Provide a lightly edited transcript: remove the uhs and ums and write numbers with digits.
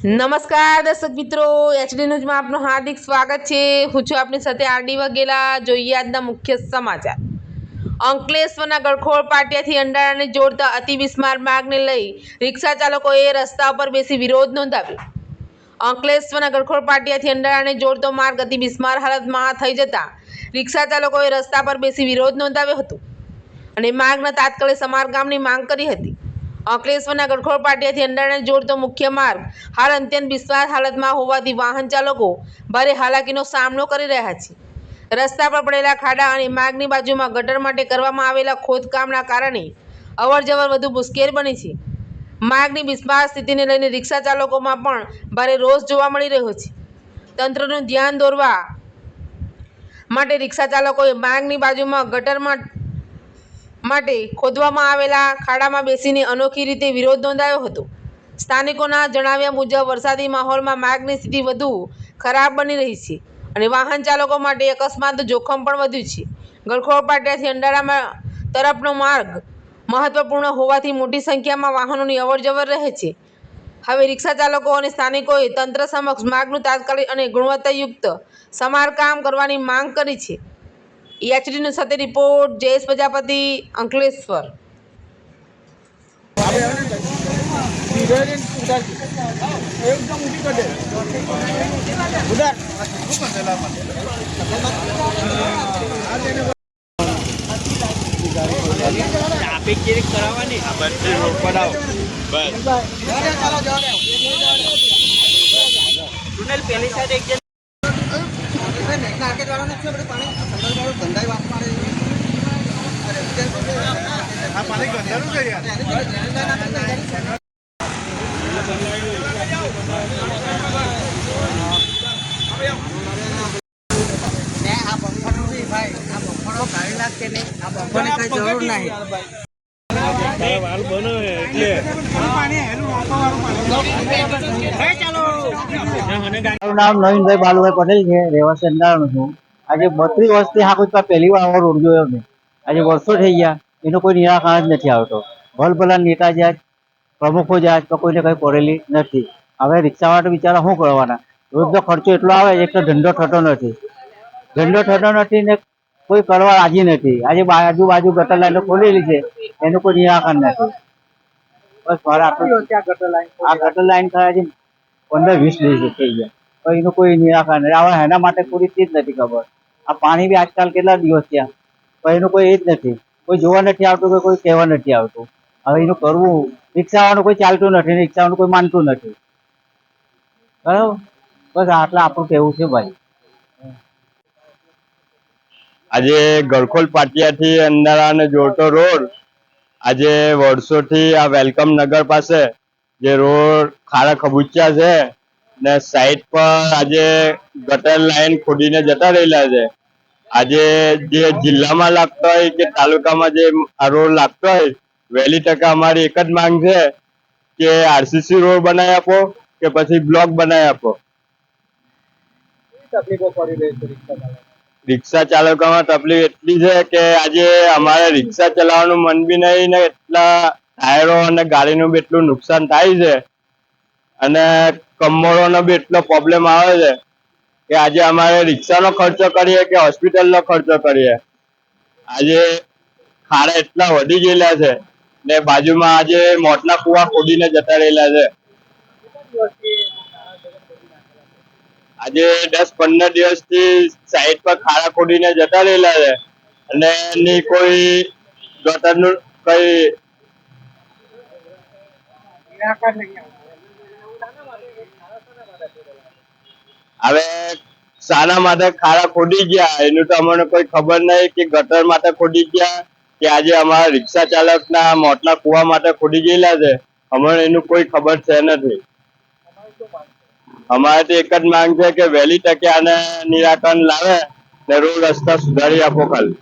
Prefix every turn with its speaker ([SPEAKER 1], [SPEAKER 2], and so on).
[SPEAKER 1] નમસ્કાર દર્શક મિત્રો, એચડી ન્યૂઝમાં આપનું હાર્દિક સ્વાગત છે। હું છું આપની સાથે આરડી વાઘેલા। જોઈએ આજના મુખ્ય સમાચાર। અંકલેશ્વરના ગળખોડ પાટિયાથી અંડાળાને જોડતા અતિ બિસ્માર માર્ગને લઈ રિક્ષા ચાલકોએ રસ્તા પર બેસી વિરોધ નોંધાવ્યો। અંકલેશ્વરના ગળખોડ પાટિયાથી અંડાળાને જોડતો માર્ગ અતિ બિસ્માર હાલતમાં થઈ જતા રિક્ષા ચાલકોએ રસ્તા પર બેસી વિરોધ નોંધાવ્યો હતો અને માર્ગના તાત્કાલિક સમારકામની માંગ કરી હતી। અંકલેશ્વરના ગળખોડ પાટિયાથી અંડાળાને જોડતો મુખ્ય માર્ગ હાલ અત્યંત બિસ્માર હાલતમાં હોવાથી વાહન ચાલકો ભારે હાલાકીનો સામનો કરી રહ્યા છે। રસ્તા પર પડેલા ખાડા અને માર્ગની બાજુમાં ગટર માટે કરવામાં આવેલા ખોદકામના કારણે અવરજવર વધુ મુશ્કેલ બની છે। માર્ગની બિસ્માર સ્થિતિને લઈને રિક્ષા ચાલકોમાં પણ ભારે રોષ જોવા મળી રહ્યો છે। તંત્રનું ધ્યાન દોરવા માટે રિક્ષા ચાલકોએ માર્ગની બાજુમાં ગટર માટે ખોદવામાં આવેલા ખાડામાં બેસીને અનોખી રીતે વિરોધ નોંધાવ્યો હતો। સ્થાનિકોના જણાવ્યા મુજબ વરસાદી માહોલમાં માર્ગની સ્થિતિ વધુ ખરાબ બની રહી છે અને વાહન ચાલકો માટે અકસ્માત જોખમ પણ વધ્યું છે। ગળખોડ પાટિયાથી અંડાળા તરફનો માર્ગ મહત્વપૂર્ણ હોવાથી મોટી સંખ્યામાં વાહનોની અવરજવર રહે છે। હવે રિક્ષા ચાલકો અને સ્થાનિકોએ તંત્ર સમક્ષ માર્ગનું તાત્કાલિક અને ગુણવત્તાયુક્ત સમારકામ કરવાની માંગ કરી છે। એચડી ન્યૂઝ સાથે report Jayesh Prajapati, Ankleshwar.
[SPEAKER 2] Traffic check કરાવવાની રોડ પર આવો બસ ટુનલ પેલી સાઈડ એક જણ પાણી ગંધારું છે યાર।
[SPEAKER 3] મારું નામ નવીનભાઈ બાલુભાઈ પટેલ છે, રહેવાસી અંડાળાનો છું। આજે 32 વર્ષથી હાકુજ પહેલી વાર આવો રોડ જોયો મેં। આજે વર્ષો થઈ ગયા, એનું કોઈ નિરાકરણ જ નથી આવતો। ભલભલા નેતા જાય, પ્રમુખો જાય તો કોઈને કંઈ પડેલી નથી। હવે રિક્ષાવાળા બિચારા શું કરવાના? રોજનો ખર્ચો એટલો આવે, એક તો ધંધો થતો નથી ને કોઈ કરવા રાજી નથી। આજે આજુબાજુ ગટર લાઈનો ખોલેલી છે, એનું કોઈ નિરાકરણ નથી। બસ મારે આ ગટર લાઈન થયા 15-20 દિવસ થઈ ગયા, તો એનું કોઈ નિરાકરણ નથી। હવે એના માટે પૂરી ચીજ નથી ખબર। આ પાણી બી આજકાલ કેટલા દિવસ થયા, તો એનું કોઈ એ જ નથી, કોઈ જોવા નથી આવતું કે કોઈ કહેવા નથી આવતું। હવે એનું કરવું, રિક્ષાવાળાનું કોઈ ચાલતું નથી, રિક્ષાવાળાનું કોઈ માનતું નથી, બરાબર। બસ આટલા આપણું કહેવું છે ભાઈ।
[SPEAKER 4] આજે ગળખોડ પાટિયાથી અંડાળાને જોડતો રોડ આજે વર્ષોથી આ વેલકમ નગર પાસે જે રોડ ખાડા ખબૂચિયા છે ને સાઈડ પર આજે ગટર લાઈન ખોદીને જતા રહેલા છે। આજે જે જિલ્લામાં લાગતો હોય કે તાલુકામાં જે આ રોડ લાગતો હોય, વહેલી તકે અમારી એક જ માંગ છે કે આરસીસી રોડ બનાવી આપો કે પછી બ્લોક બનાવી આપો। રિક્ષા ચાલકોમાં તકલીફ એટલી છે કે આજે અમારે રિક્ષા ચલાવવાનું મન બી નહીં ને એટલા ટાયરો અને ગાડીનું બી એટલું નુકસાન થાય છે અને કમરોનો બી એટલો પ્રોબ્લેમ આવે છે કે આજે અમારે રિક્ષાનો ખર્ચો કરીએ કે હોસ્પિટલનો ખર્ચો કરીએ। આજે ખાડા એટલા વધી ગયેલા છે ને બાજુમાં આજે મોતના કુવા ખોદીને જતા રહેલા છે। આજે 10-15 દિવસથી સાઈડ પર ખાડા ખોદીને જતા રહેલા છે અને એની કોઈ ગટરનું કઈ હવે શાના માટે ખાડા ખોદી ગયા એનું તો અમને કોઈ ખબર નહીં કે ગટર માટે ખોદી ગયા કે આજે અમારા રિક્ષા ચાલકના મોતના કુવા માટે ખોદી ગયેલા છે, અમને એનું કોઈ ખબર છે નથી। અમારે તો એક જ માંગ છે કે વહેલી તકે આને નિરાકરણ લાવે ને રોડ રસ્તા સુધારી આપો ખાલી।